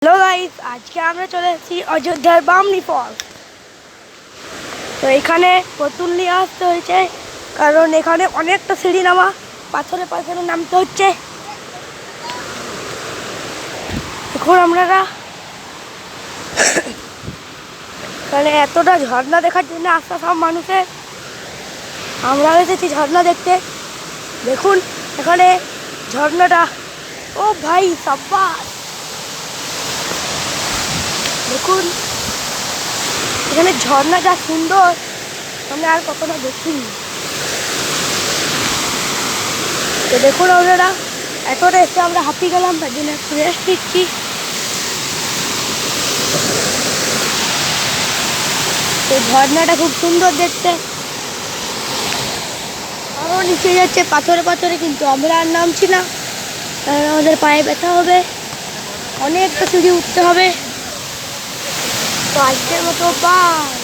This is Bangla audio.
হ্যালো গাইস, আজকে আমরা চলে এসেছি অযোধ্যার বামনি ফলস। তো এখানে বোতল নিয়ে আসতে হয়েছে, কারণ এখানে অনেকটা সিঁড়ি নামা, পাথরে পাথরে নামতে হচ্ছে। এখন আমরা এখানে এতটা ঝর্ণা দেখার জন্য আসতে সব মানুষের, আমরাও এসেছি ঝর্ণা দেখতে। দেখুন এখানে ঝর্ণাটা, ও ভাই সাব্বাস, দেখুন এখানে ঝর্ণা যা সুন্দর আমি আর কখনো দেখিনি। তো দেখুন আপনারা, এতটা এসে আমরা হাঁপিয়ে গেলাম, তার জন্য একটু রেস্ট নিচ্ছি। তো ঝর্ণাটা খুব সুন্দর দেখতে, আরও নিচে যাচ্ছে পাথরে পাথরে, কিন্তু আমরা আর নামছি না, কারণ আমাদের পায়ে ব্যথা হবে, অনেকটা সিঁড়ি উঠতে হবে। তো আজকের মতো বাই।